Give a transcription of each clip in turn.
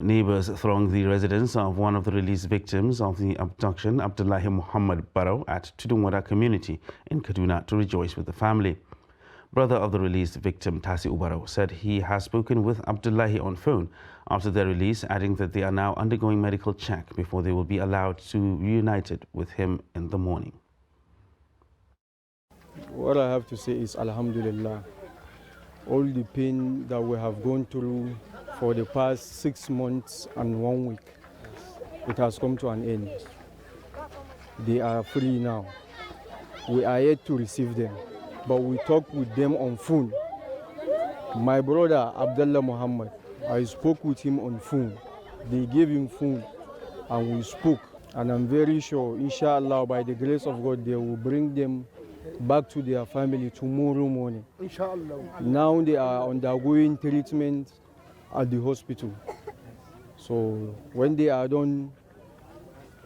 Neighbors thronged the residence of one of the released victims of the abduction, Abdullahi Muhammad Barrow, at Tudunwada community in Kaduna to rejoice with the family. Brother of the released victim, Tasi Barrow, said he has spoken with Abdullahi on phone after their release, adding that they are now undergoing medical check before they will be allowed to be reunited with him in the morning. What I have to say is Alhamdulillah. All the pain that we have gone through for the past 6 months and 1 week, it has come to an end. They are free now. We are yet to receive them, but we talked with them on phone. My brother, Abdullah Muhammad, I spoke with him on phone. They gave him phone and we spoke. And I'm very sure, inshallah, by the grace of God, they will bring them back to their family tomorrow morning. Inshallah. Now they are undergoing treatment at the hospital. So when they are done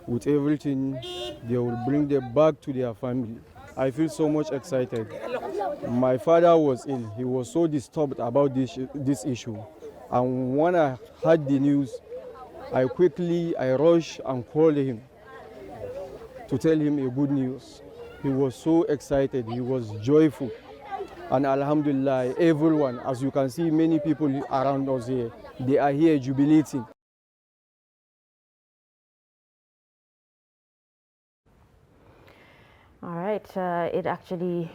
with everything, they will bring them back to their family. I feel so much excited. My father was ill. He was so disturbed about this issue. And when I heard the news, I rushed and called him to tell him a good news. He was so excited, he was joyful. And Alhamdulillah, everyone, as you can see, many people around us here, they are here jubilating. All right, it actually,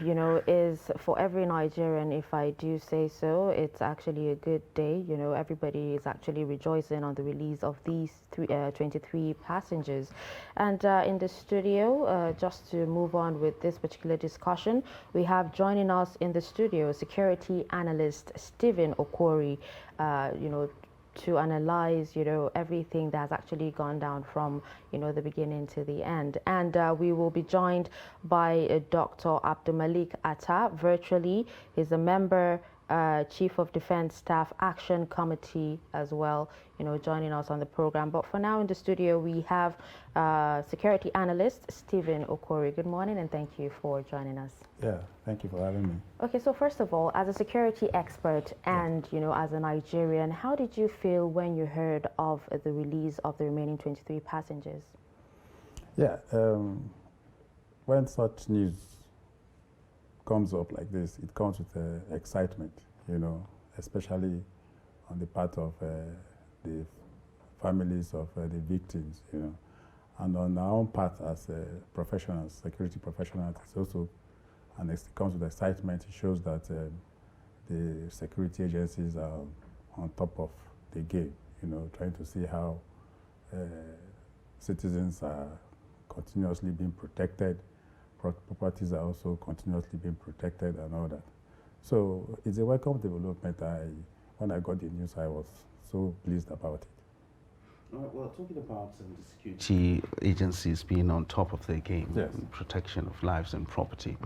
is for every Nigerian, if I do say so, it's actually a good day. Everybody is actually rejoicing on the release of these 23 passengers. And in the studio, just to move on with this particular discussion, we have joining us in the studio security analyst Stephen Okori, to analyze, everything that's actually gone down from, the beginning to the end. And we will be joined by Dr. Abdulmalik Atta virtually. He's a member, Chief of Defense Staff Action Committee as well, joining us on the program. But for now in the studio, we have security analyst Stephen Okori. Good morning and thank you for joining us. Yeah, thank you for having me. Okay, so first of all, as a security expert and, as a Nigerian, how did you feel when you heard of the release of the remaining 23 passengers? Yeah, when such news comes up like this, it comes with excitement, especially on the part of the families of the victims, And on our own part as professionals, security professionals, it's also, and it comes with excitement. It shows that the security agencies are on top of the game, trying to see how citizens are continuously being protected, properties are also continuously being protected and all that. So it's a welcome development. When I got the news, I was so pleased about it. Well, talking about the security agencies being on top of their game, yes, protection of lives and property,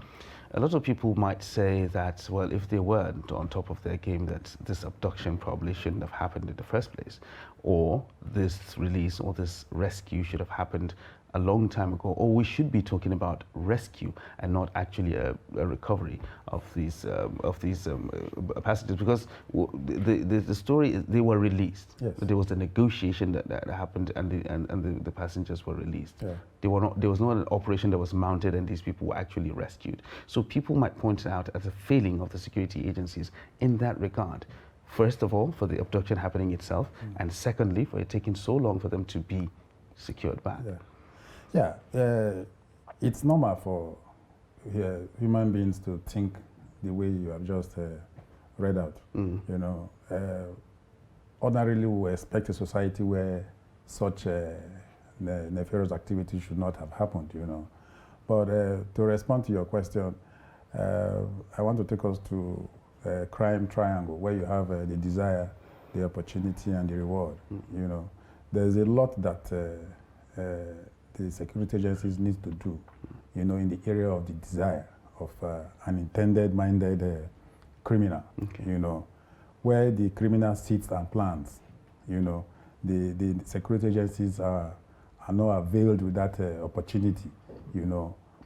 a lot of people might say that, well, if they weren't on top of their game, that this abduction probably shouldn't have happened in the first place, or this release or this rescue should have happened a long time ago, or we should be talking about rescue and not actually a recovery of these passengers, because the story is they were released. Yes. There was a negotiation that happened, and the passengers were released. Yeah. There was not an operation that was mounted, and these people were actually rescued. So people might point it out as a failing of the security agencies in that regard. First of all, for the abduction happening itself, and secondly, for it taking so long for them to be secured back. Yeah. It's normal for human beings to think the way you have just read out. Ordinarily, we expect a society where such nefarious activity should not have happened, But to respond to your question, I want to take us to a crime triangle where you have the desire, the opportunity, and the reward. There's a lot that the security agencies need to do, in the area of the desire of an intended-minded criminal, where the criminal sits and plans, the security agencies are not availed with that opportunity,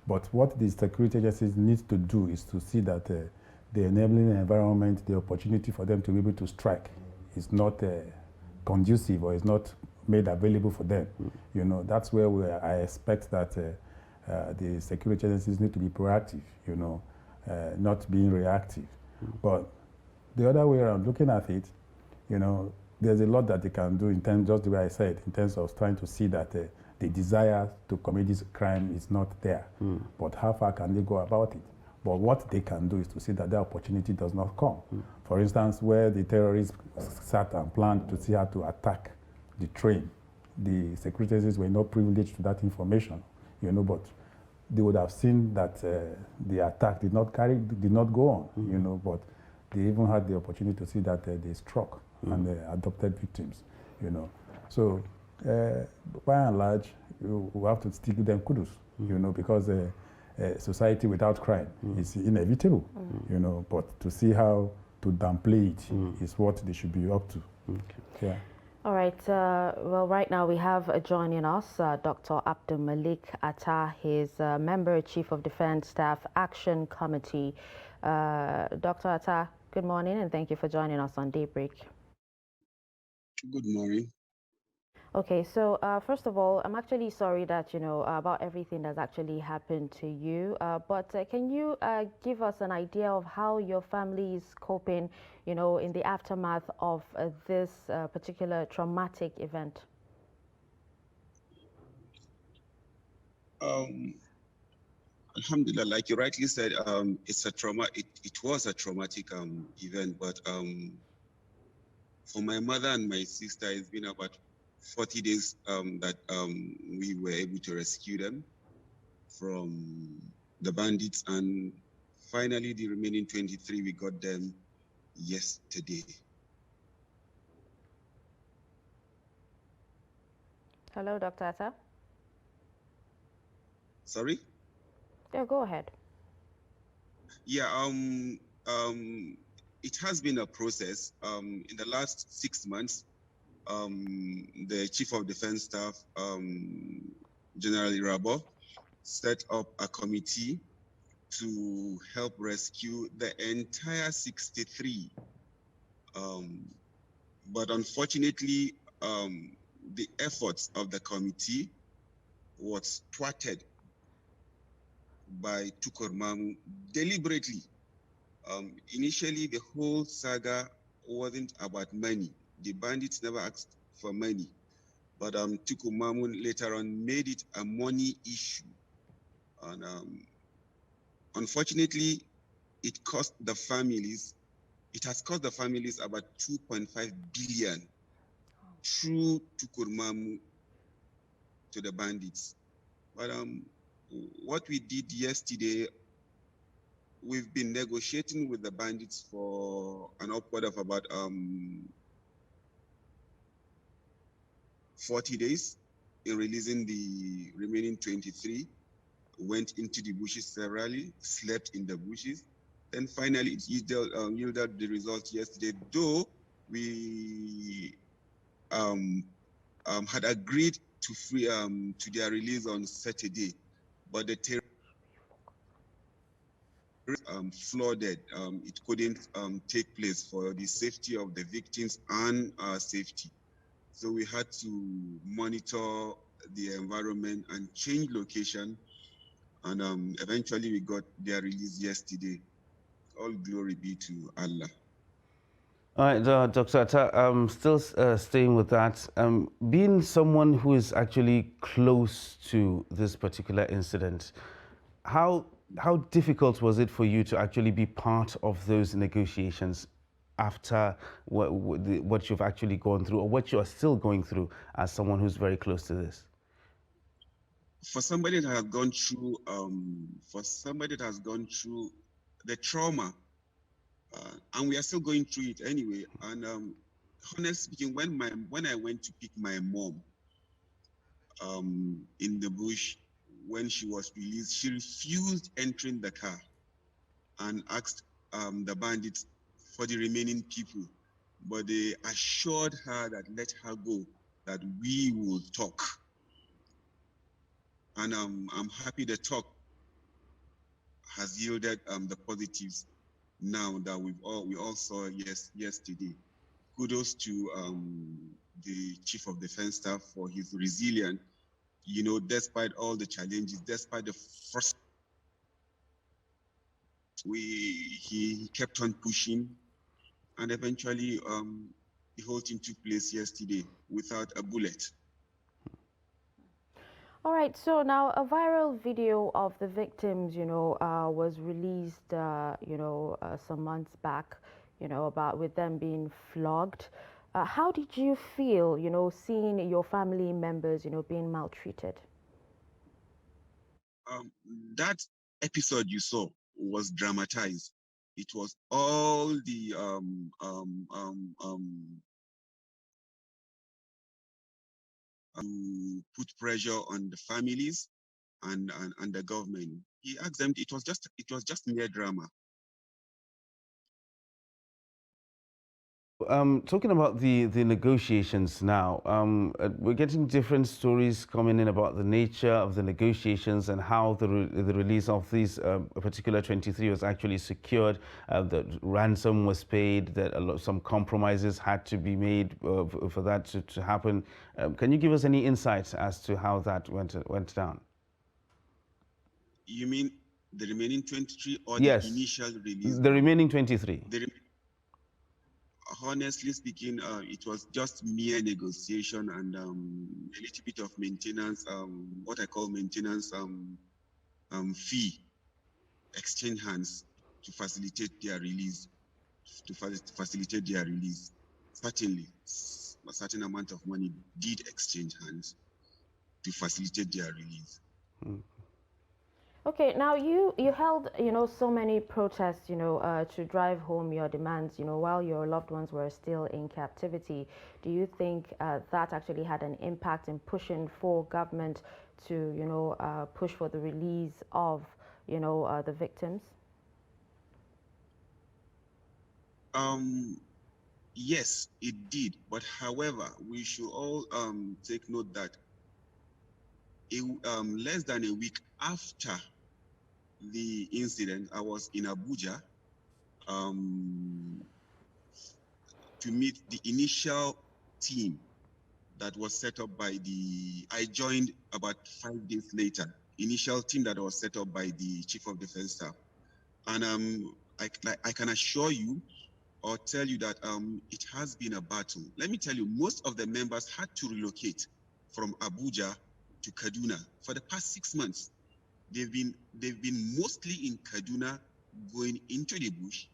But what the security agencies need to do is to see that the enabling environment, the opportunity for them to be able to strike is not conducive or is not made available for them. You know, that's where I expect that the security agencies need to be proactive, you know, not being reactive. But the other way around, looking at it, you know, there's a lot that they can do in terms, just the way I said, in terms of trying to see that the desire to commit this crime is not there. But how far can they go about it? But what they can do is to see that the opportunity does not come. For instance, where the terrorists sat and planned to see how to attack the train, the security agencies were not privileged to that information, you know, but they would have seen that the attack did not go on, you know, but they even had the opportunity to see that they struck and adopted victims, you know. So by and large, you have to still give them kudos, you know, because society without crime is inevitable, you know, but to see how to downplay it is what they should be up to. Yeah. All right. Well, right now we have joining us Dr. Abdul Malik Atta. He's member, Chief of Defense Staff Action Committee. Dr. Atta, good morning, and thank you for joining us on Daybreak. Good morning. Okay, so first of all, I'm actually sorry that, you know, about everything that's actually happened to you. But can you give us an idea of how your family is coping, you know, in the aftermath of this particular traumatic event? Alhamdulillah, like you rightly said, it's a trauma. It was a traumatic event, but for my mother and my sister, it's been about 40 days that we were able to rescue them from the bandits, and finally the remaining 23, we got them yesterday. Hello, Dr. Atta. Sorry? Yeah, go ahead. Yeah, it has been a process. In the last 6 months, the Chief of Defense Staff, General Irabo, set up a committee to help rescue the entire 63. But unfortunately, the efforts of the committee was thwarted by Tukur deliberately. Initially, the whole saga wasn't about money. The bandits never asked for money, but Tukur Mamun later on made it a money issue. And unfortunately, it has cost the families about 2.5 billion through Tukur Mamun to the bandits. But what we did yesterday, we've been negotiating with the bandits for an upward of about 40 days in releasing the remaining 23. Went into the bushes severally, slept in the bushes. Then finally it yielded the result yesterday, though we had agreed to free to their release on Saturday, but the terrorists flooded. It couldn't take place for the safety of the victims and our safety. So we had to monitor the environment and change location, and eventually we got their release yesterday. All glory be to Allah. All right, Dr. Atta, still staying with that, being someone who is actually close to this particular incident, how difficult was it for you to actually be part of those negotiations after what you've actually gone through, or what you are still going through as someone who's very close to this? For somebody that has gone through, the trauma, and we are still going through it anyway. And honestly speaking, when I went to pick my mom in the bush when she was released, she refused entering the car and asked the bandits for the remaining people. But they assured her that let her go, that we will talk. And I'm happy the talk has yielded the positives now that we all saw yesterday. Kudos to the Chief of Defense Staff for his resilience, you know, despite all the challenges, despite the first, he kept on pushing, and eventually the whole thing took place yesterday without a bullet. All right, so now a viral video of the victims, was released, some months back, about with them being flogged. How did you feel, seeing your family members, being maltreated? That episode you saw was dramatized. It was all the put pressure on the families and the government. He asked them. It was just mere drama. Talking about the negotiations now, we're getting different stories coming in about the nature of the negotiations and how the release of these particular 23 was actually secured, that ransom was paid, that some compromises had to be made for that to happen. Can you give us any insights as to how that went down? You mean the remaining 23 or yes, the initial release? The remaining 23. Honestly speaking, it was just mere negotiation and a little bit of maintenance, what I call maintenance fee, exchange hands to facilitate their release. Certainly, a certain amount of money did exchange hands to facilitate their release. Okay, now you held, so many protests, to drive home your demands, while your loved ones were still in captivity. Do you think that actually had an impact in pushing for government to, push for the release of, the victims? Yes, it did. But however, we should all take note that less than a week after the incident, I was in Abuja to meet the initial team that was set up by I joined about 5 days later, initial team that was set up by the Chief of Defense Staff. And I can assure you or tell you that it has been a battle. Let me tell you, most of the members had to relocate from Abuja to Kaduna for the past 6 months. They've been mostly in Kaduna, going into the bush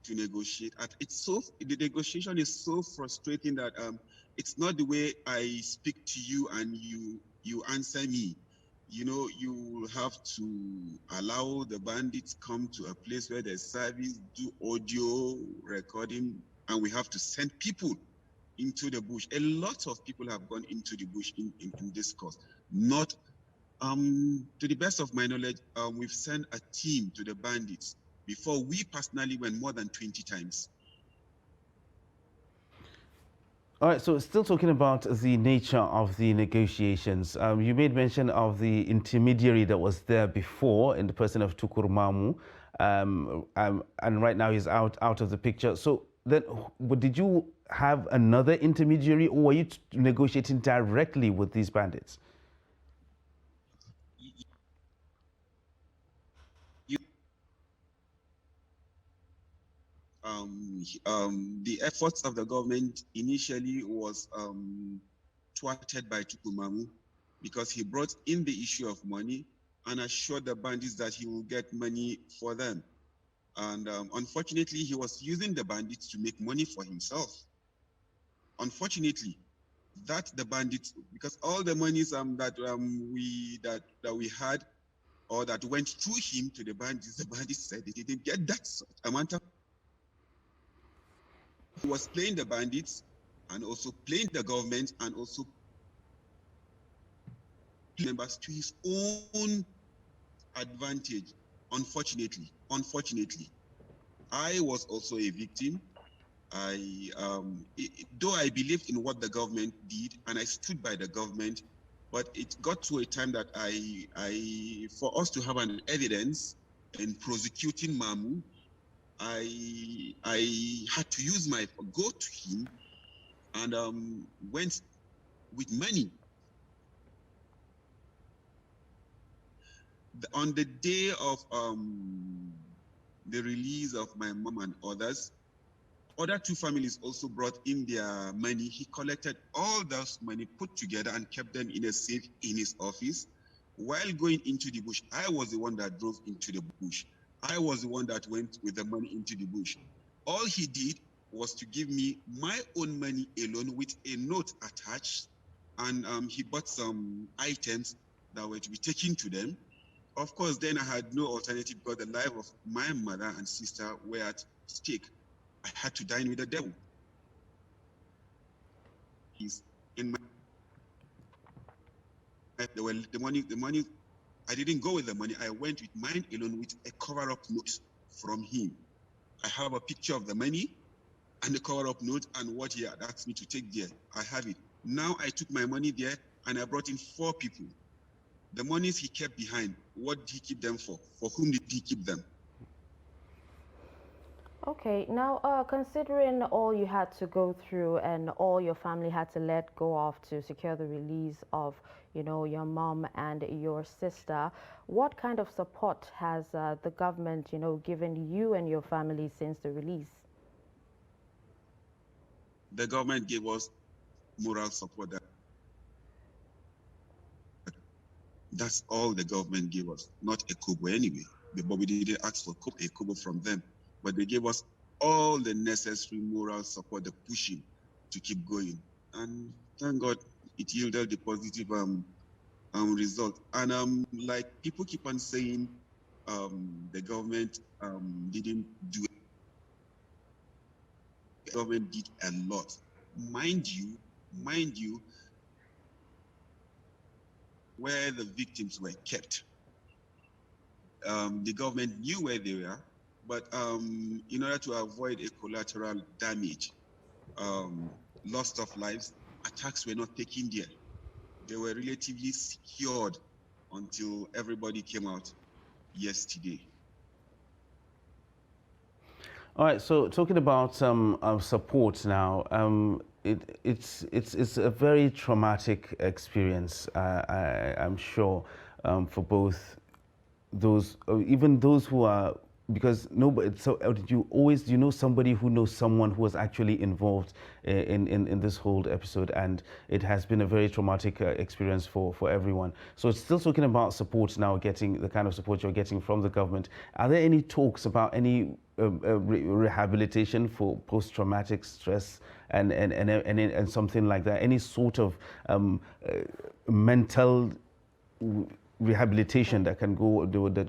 to negotiate. The negotiation is so frustrating that it's not the way I speak to you and you answer me. You know, you have to allow the bandits come to a place where there's service, do audio recording, and we have to send people into the bush. A lot of people have gone into the bush in this course. Not to the best of my knowledge, we've sent a team to the bandits. Before, we personally went more than 20 times. All right, so still talking about the nature of the negotiations, you made mention of the intermediary that was there before in the person of Tukur Mamu, and right now he's out of the picture. So then, did you have another intermediary, or were you negotiating directly with these bandits? The efforts of the government initially was thwarted by Tukumamu because he brought in the issue of money and assured the bandits that he will get money for them. And unfortunately, he was using the bandits to make money for himself. Unfortunately, that the bandits, because all the monies that we had or that went through him to the bandits said they didn't get that amount of. He was playing the bandits and also playing the government and also members to his own advantage. Unfortunately, I was also a victim. Though I believed in what the government did and I stood by the government, but it got to a time that for us to have an evidence in prosecuting Mamu, I had to go to him and went with money. On the day of the release of my mom and others, other two families also brought in their money. He collected all those money, put together, and kept them in a safe in his office. While going into the bush, I was the one that drove into the bush. I was the one that went with the money into the bush. All he did was to give me my own money alone with a note attached, and he bought some items that were to be taken to them. Of course, then I had no alternative because the life of my mother and sister were at stake. I had to dine with the devil. He's in my the money. I didn't go with the money. I went with mine alone with a cover-up note from him. I have a picture of the money and the cover-up note and what he had asked me to take there. I have it. Now I took my money there and I brought in 4 people. The monies he kept behind, what did he keep them for? For whom did he keep them? Okay, now considering all you had to go through and all your family had to let go of to secure the release of, your mom and your sister, what kind of support has the government, given you and your family since the release? The government gave us moral support. That's all the government gave us, not a kobo anyway. But we didn't ask for a kobo from them. But they gave us all the necessary moral support, the pushing to keep going. And thank God it yielded the positive result. And like people keep on saying, the government didn't do it. The government did a lot. Mind you, where the victims were kept. The government knew where they were, but in order to avoid a collateral damage, loss of lives, attacks were not taken there. They were relatively secured until everybody came out yesterday. All right, so talking about support now, it's a very traumatic experience, I'm sure, for both those, even those who are, because nobody, so did you know somebody who knows someone who was actually involved in this whole episode, and it has been a very traumatic experience for everyone. So it's still talking about support now, getting the kind of support you're getting from the government. Are there any talks about any rehabilitation for post-traumatic stress and something like that? Any sort of mental rehabilitation that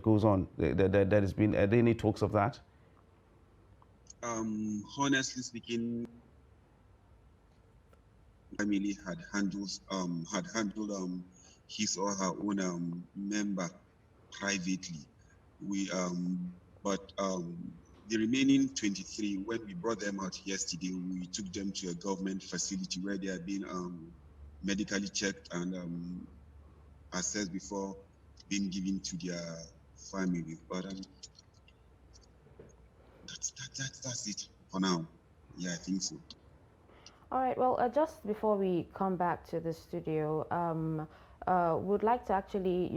goes on that has been? Are there any talks of that? Honestly speaking, family had handled his or her own member privately. But the remaining 23, when we brought them out yesterday, we took them to a government facility where they are being medically checked and assessed before being given to their family. But that's it for now. Yeah, I think so. All right, well, just before we come back to the studio, would like to actually,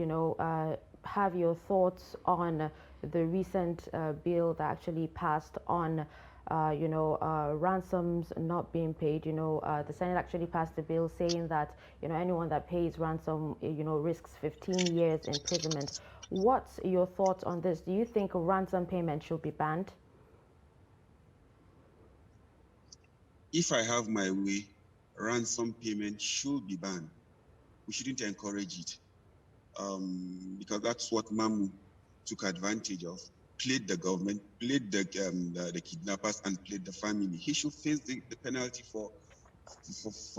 have your thoughts on the recent bill that actually passed on, ransoms not being paid. The Senate actually passed a bill saying that, anyone that pays ransom, risks 15 years imprisonment. What's your thoughts on this? Do you think ransom payment should be banned? If I have my way, ransom payment should be banned. We shouldn't encourage it because that's what Mamu took advantage of. Played the government, played the kidnappers, and played the family. He should face the penalty for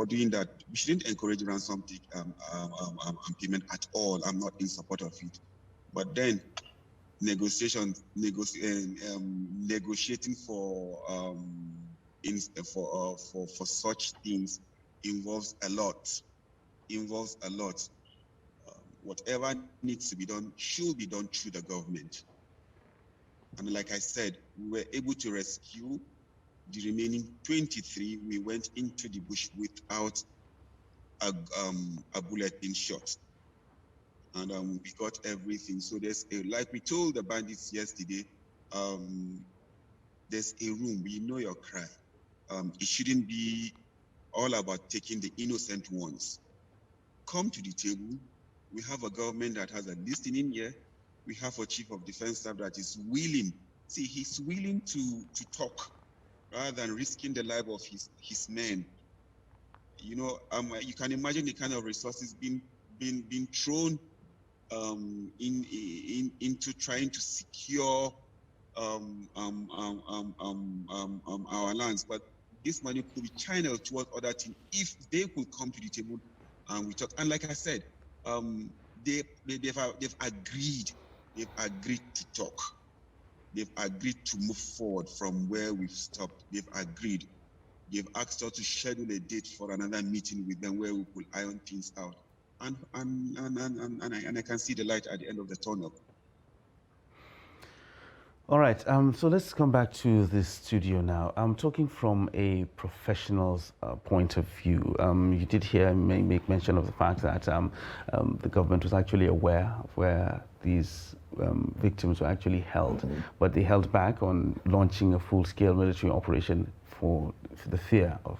doing that. We shouldn't encourage ransom payment at all. I'm not in support of it. But then negotiating for such things involves a lot. Whatever needs to be done should be done through the government. And like I said, we were able to rescue the remaining 23, we went into the bush without a bullet being shot. And we got everything. So there's like we told the bandits yesterday, there's a room, we know your cry. It shouldn't be all about taking the innocent ones. Come to the table. We have a government that has a listening ear. We have a chief of defense staff that is willing. See, he's willing to talk rather than risking the life of his men. You know, you can imagine the kind of resources being thrown into trying to secure our lands. But this money could be channeled towards other things if they could come to the table and we talk. And like I said, they've agreed. They've agreed to talk. They've agreed to move forward from where we've stopped. They've agreed. They've asked us to schedule a date for another meeting with them where we could iron things out. And I can see the light at the end of the tunnel. All right, so let's come back to the studio now. I'm talking from a professional's point of view. You did hear me make mention of the fact that the government was actually aware of where these victims were actually held, but they held back on launching a full-scale military operation for the fear of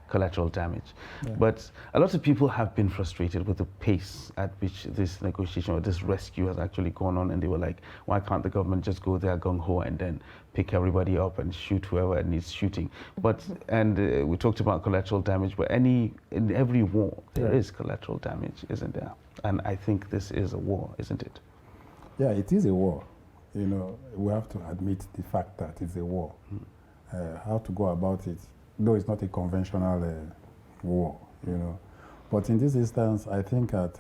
collateral damage. Yeah. But a lot of people have been frustrated with the pace at which this negotiation or this rescue has actually gone on, and they were like, why can't the government just go there gung-ho and then pick everybody up and shoot whoever needs shooting? But we talked about collateral damage, but in every war there is collateral damage, isn't there? And I think this is a war, isn't it? Yeah, it is a war. You know, we have to admit the fact that it's a war. How to go about it, though it's not a conventional war, you know. But in this instance, I think that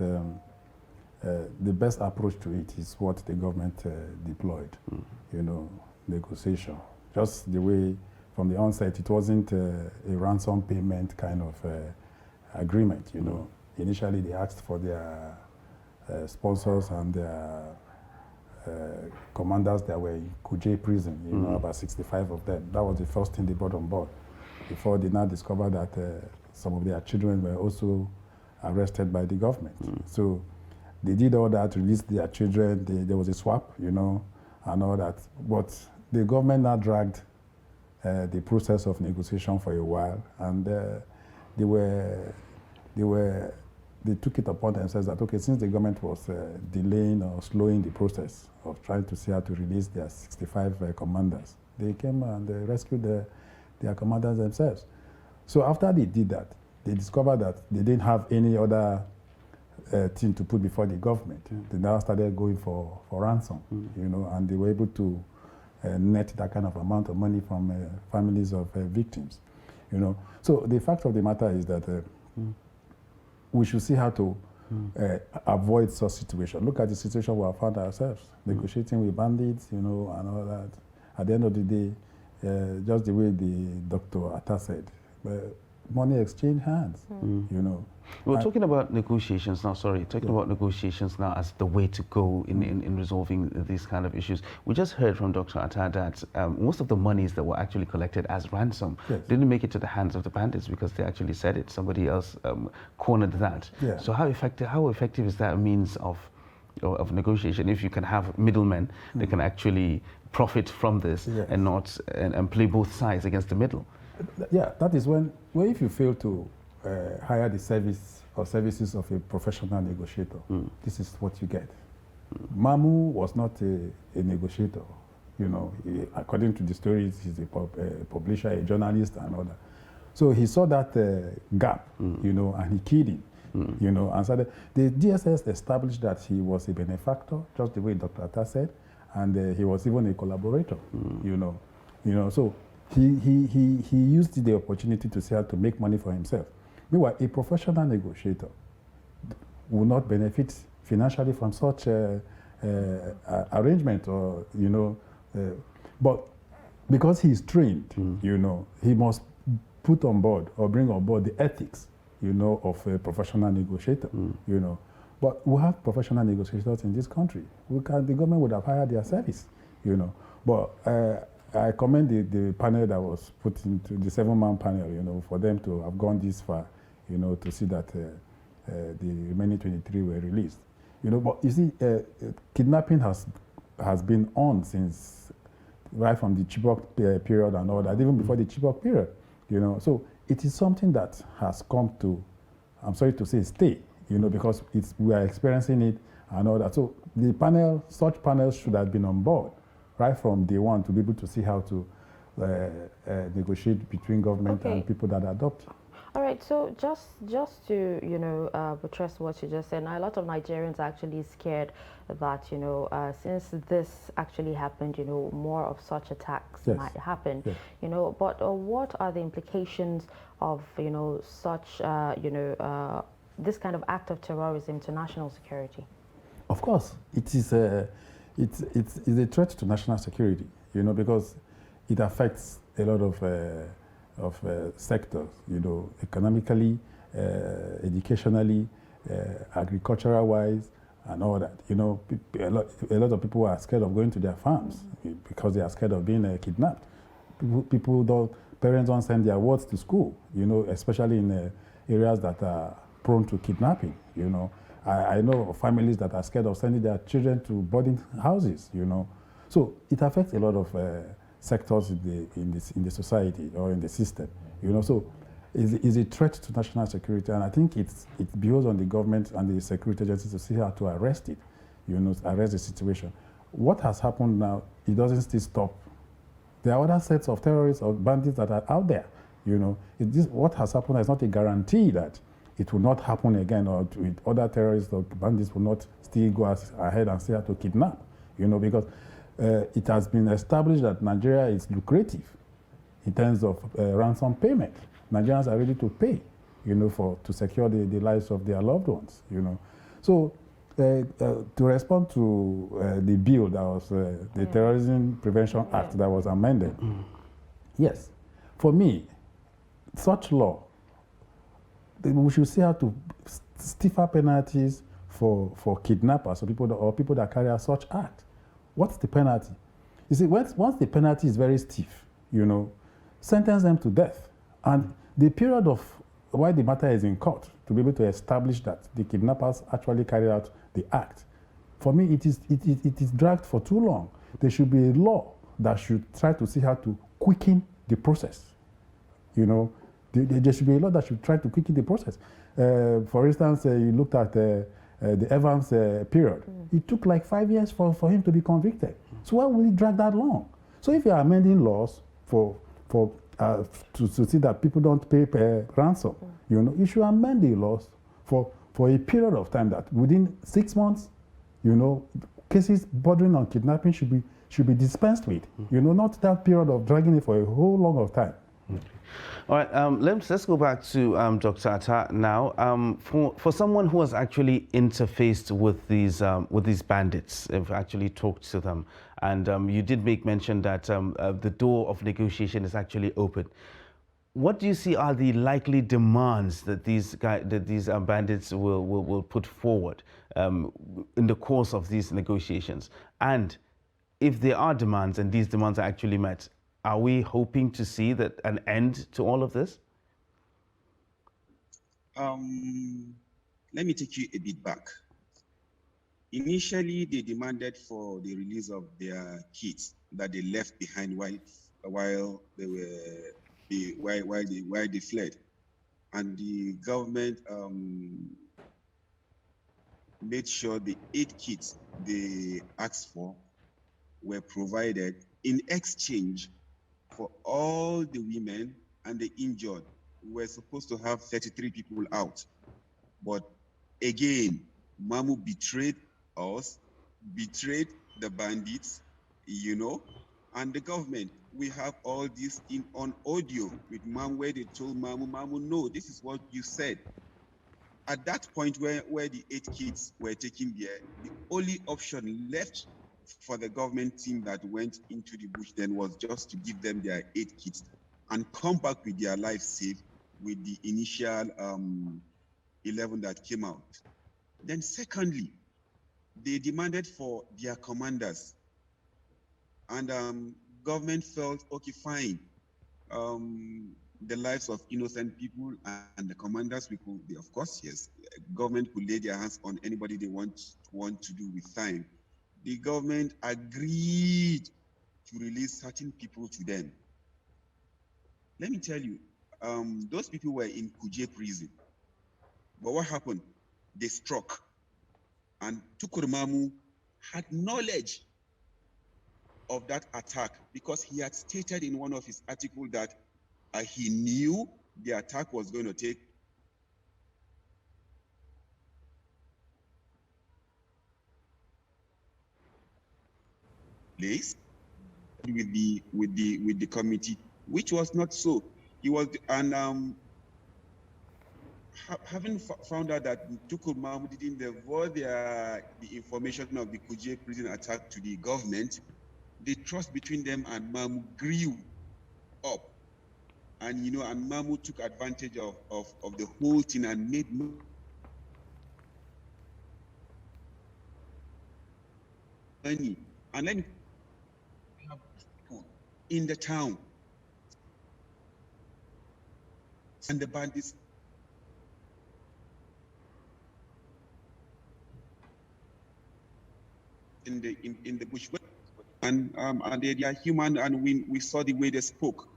the best approach to it is what the government deployed, you know, negotiation. Just the way, from the onset, it wasn't a ransom payment kind of agreement, you know. Initially, they asked for their sponsors and their commanders that were in Kuje prison, you know, about 65 of them. That was the first thing they brought on board, before they now discovered that some of their children were also arrested by the government. So they did all that, released their children, there was a swap, you know, and all that. But the government now dragged the process of negotiation for a while, and they took it upon themselves that, okay, since the government was delaying or slowing the process of trying to see how to release their 65 commanders, they came and rescued their commanders themselves. So after they did that, they discovered that they didn't have any other thing to put before the government. They now started going for ransom, you know, and they were able to net that kind of amount of money from families of victims, you know. So the fact of the matter is that we should see how to avoid such situations. Look at the situation we have found ourselves, negotiating with bandits, you know, and all that. At the end of the day, just the way the Dr. Atta said, money exchange hands, you know. We're talking about negotiations now, about negotiations now as the way to go in resolving these kind of issues. We just heard from Dr. Atta that most of the monies that were actually collected as ransom didn't make it to the hands of the bandits because they actually said it. Somebody else cornered that. So how effective is that means of negotiation if you can have middlemen that can actually profit from this and not and play both sides against the middle? Yeah, that is when if you fail to hire the service or services of a professional negotiator, this is what you get. Mamu was not a negotiator, you know. According to the stories, he's a publisher, a journalist, and all that. So he saw that gap, you know, and he killed him, you know. And so the DSS established that he was a benefactor, just the way Dr. Atta said, and he was even a collaborator, you know. So he used the opportunity to see how to make money for himself. Meanwhile, a professional negotiator will not benefit financially from such arrangement, or, you know, but because he's trained, you know, he must put on board or bring on board the ethics, you know, of a professional negotiator, you know. But we have professional negotiators in this country. The government would have hired their service, you know. But I commend the panel that was put into the 7-man panel, for them to have gone this far, to see that the remaining 23 were released. But you see, kidnapping has been on since right from the Chibok period and all that, even before the Chibok period, So it is something that has come to, I'm sorry to say, stay, because we are experiencing it and all that. So the panel, such panels should have been on board right from day one to be able to see how to negotiate between government and people that adopt. All right, so just to, buttress what you just said, now a lot of Nigerians are actually scared that, since this actually happened, more of such attacks might happen, but what are the implications of, such, this kind of act of terrorism to national security? Of course, it is it's a threat to national security, because it affects a lot of sectors, economically, educationally, agricultural-wise, and all that. A lot of people are scared of going to their farms because they are scared of being kidnapped. Parents don't send their wards to school, especially in areas that are prone to kidnapping, I know of families that are scared of sending their children to boarding houses, So it affects a lot of sectors in the society or in the system, So it's a threat to national security, and I think it behoves on the government and the security agencies to see how to arrest it, arrest the situation. What has happened now, it doesn't still stop. There are other sets of terrorists or bandits that are out there, What has happened is not a guarantee that it will not happen again, or with other terrorists or bandits will not still go ahead and still have to kidnap, because it has been established that Nigeria is lucrative in terms of ransom payment. Nigerians are ready to pay, to secure the lives of their loved ones, So to respond to the bill that was the Terrorism Prevention Act that was amended, yes, for me, such law, we should see how to stiffer penalties for kidnappers or people that carry out such act. What's the penalty? You see, once the penalty is very stiff, sentence them to death. And the period of why the matter is in court to be able to establish that the kidnappers actually carried out the act, for me, it is dragged for too long. There should be a law that should try to see how to quicken the process. There should be a law that should try to quicken the process. For instance, you looked at the Evans period. It took like 5 years for him to be convicted. So why will it drag that long? So if you are amending laws to see that people don't pay ransom, you should amend the laws for a period of time that within 6 months, cases bordering on kidnapping should be dispensed with. Not that period of dragging it for a whole long of time. All right, let's go back to Dr. Atta now. For someone who has actually interfaced with these bandits, have actually talked to them, and you did make mention that the door of negotiation is actually open. What do you see are the likely demands that these bandits will put forward in the course of these negotiations? And if there are demands and these demands are actually met, are we hoping to see that an end to all of this? Let me take you a bit back. Initially, they demanded for the release of their kids that they left behind while they fled, and the government made sure the 8 kids they asked for were provided in exchange for all the women and the injured. We were supposed to have 33 people out. But again, Mamu betrayed us, betrayed the bandits, and the government. We have all this on audio with Mamu, where they told Mamu, no, this is what you said. At that point where the 8 kids were taken there, the only option left for the government team that went into the bush then was just to give them their 8 kids and come back with their lives safe with the initial 11 that came out. Then secondly, they demanded for their commanders. And government felt, okay, fine. The lives of innocent people and the commanders, of course, yes, government could lay their hands on anybody they want to do with time. The government agreed to release certain people to them. Let me tell you, those people were in Kuje prison. But what happened? They struck. And Tukurmamu had knowledge of that attack because he had stated in one of his articles that he knew the attack was going to take place with the committee, which was not so. He was, and having found out that Tukur Mahmoud didn't divulge the information of the Kuje prison attack to the government, the trust between them and Mahmoud grew up. And, and Mahmoud took advantage of the whole thing and made money. And then in the town, and the bandits in the bush, and they are human, and we saw the way they spoke,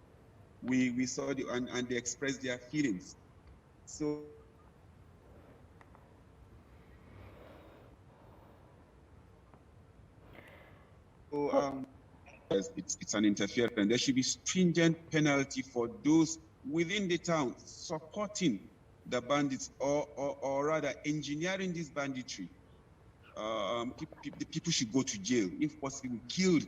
we saw and they expressed their feelings. So it's an interference. There should be stringent penalty for those within the town supporting the bandits, or rather engineering this banditry. The people should go to jail, if possible, killed,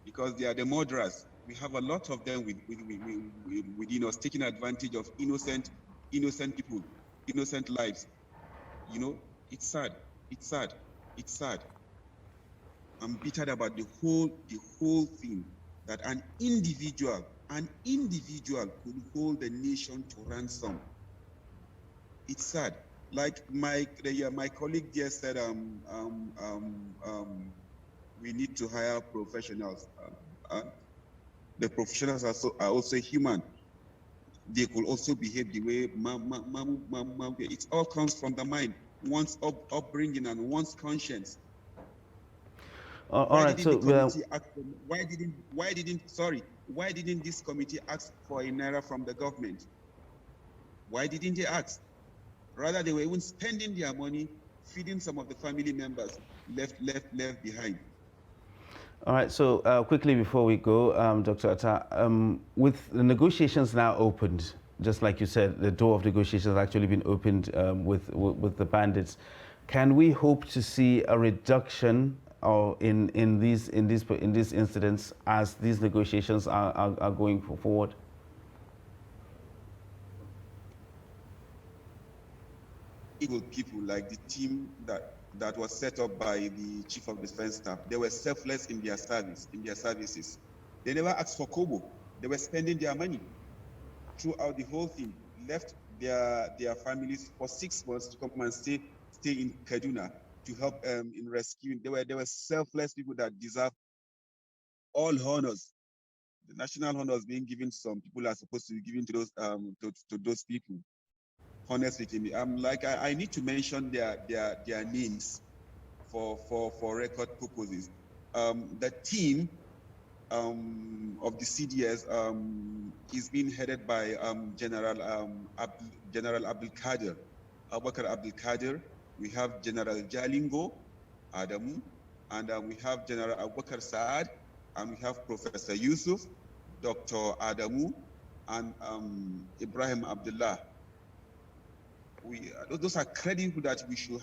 because they are the murderers. We have a lot of them within us, taking advantage of innocent people, innocent lives. It's sad. It's sad. It's sad. I'm bitter about the whole thing, that an individual could hold the nation to ransom. It's sad. Like my colleague just said, we need to hire professionals. The professionals are also human. They could also behave the way it all comes from the mind, one's upbringing and one's conscience. All right. So why didn't this committee ask for a naira from the government? Why didn't they ask? Rather, they were even spending their money feeding some of the family members left behind. All right. So quickly before we go, Dr. Atta, with the negotiations now opened, just like you said, the door of negotiations has actually been opened with the bandits. Can we hope to see a reduction or in these incidents as these negotiations are going forward? People like the team that was set up by the Chief of Defense Staff, they were selfless in their services. They never asked for kobo. They were spending their money throughout the whole thing, left their families for 6 months to come and stay in Kaduna to help in rescuing. They were selfless people that deserve all honors. The national honors being given to some people are supposed to be given to those to those people. Honestly, I need to mention their names for record purposes. The team of the CDS is being headed by General Abdul Kadir, Abubakar Abdul Kadir. We have General Jalingo Adamu, and we have General Abubakar Saad, and we have Professor Yusuf, Dr. Adamu, and Ibrahim Abdullah. Those are credible that we should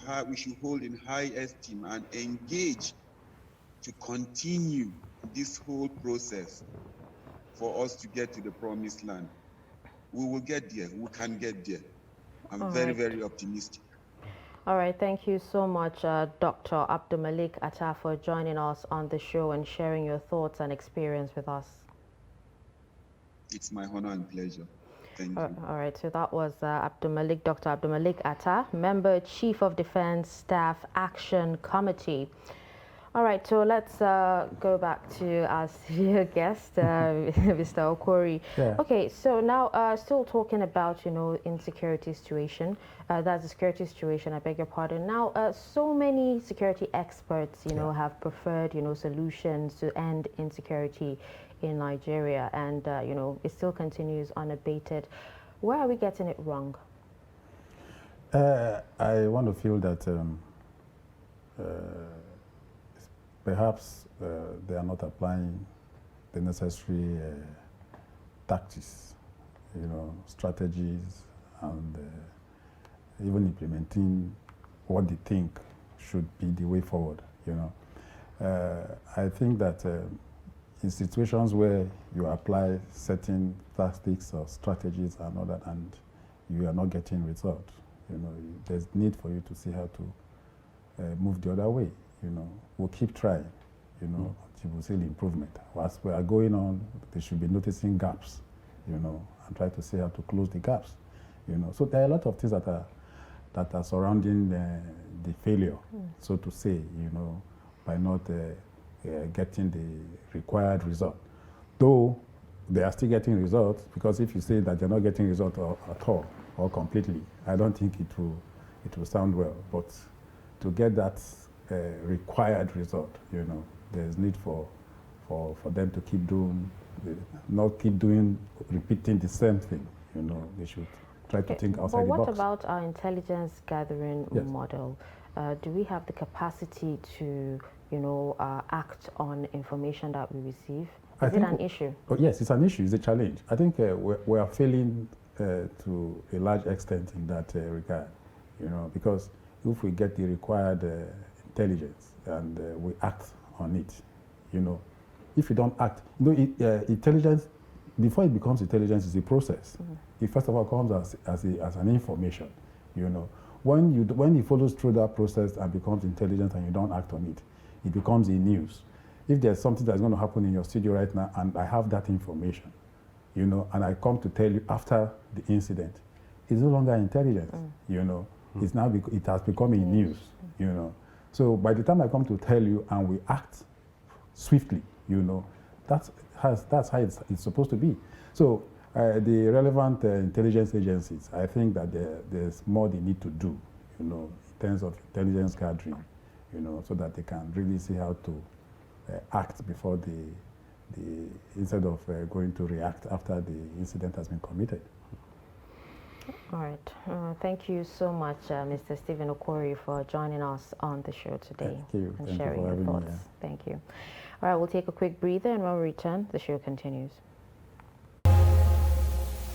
hold in high esteem and engage to continue this whole process for us to get to the promised land. We will get there. We can get there. I'm very optimistic. All right, thank you so much, Dr. Abdul Malik Atta, for joining us on the show and sharing your thoughts and experience with us. It's my honor and pleasure. Thank you. All right, so that was Dr. Abdul Malik Atta, Member, Chief of Defense Staff Action Committee. All right, so let's go back to our studio guest, Mr. Okori. Yeah. Okay, so now still talking about, insecurity situation. That's the security situation, I beg your pardon. Now, so many security experts, have preferred, solutions to end insecurity in Nigeria, and, it still continues unabated. Where are we getting it wrong? I want to feel that perhaps they are not applying the necessary tactics, strategies, and even implementing what they think should be the way forward. I think that in situations where you apply certain tactics or strategies and all that, and you are not getting results, there's need for you to see how to move the other way. We'll keep trying, until we see the improvement. As we are going on, they should be noticing gaps, and try to see how to close the gaps, So there are a lot of things that are surrounding the failure, so to say, by not getting the required result. Though they are still getting results, because if you say that you're not getting results at all or completely, I don't think it will sound well. But to get that required result, there's need for them to keep doing, not keep doing, repeating the same thing. They should try to think outside the box. But what about our intelligence gathering model? Do we have the capacity to, act on information that we receive? Is it an issue? Oh, yes, it's an issue. It's a challenge. I think we are failing to a large extent in that regard, because if we get the required intelligence and we act on it, if you don't act, intelligence, before it becomes intelligence, is a process. It first of all comes as an information, When it follows through that process and becomes intelligent and you don't act on it, it becomes a news. If there's something that's going to happen in your studio right now and I have that information, and I come to tell you after the incident, it's no longer intelligence, It's now it has become a news, So by the time I come to tell you and we act swiftly, that's how it's supposed to be. So the relevant intelligence agencies, I think that there's more they need to do, in terms of intelligence gathering, so that they can really see how to act before instead of going to react after the incident has been committed. All right. Thank you so much, Mr. Stephen Okori, for joining us on the show today and sharing your thoughts. Thank you. All right, we'll take a quick breather, and when we return, the show continues.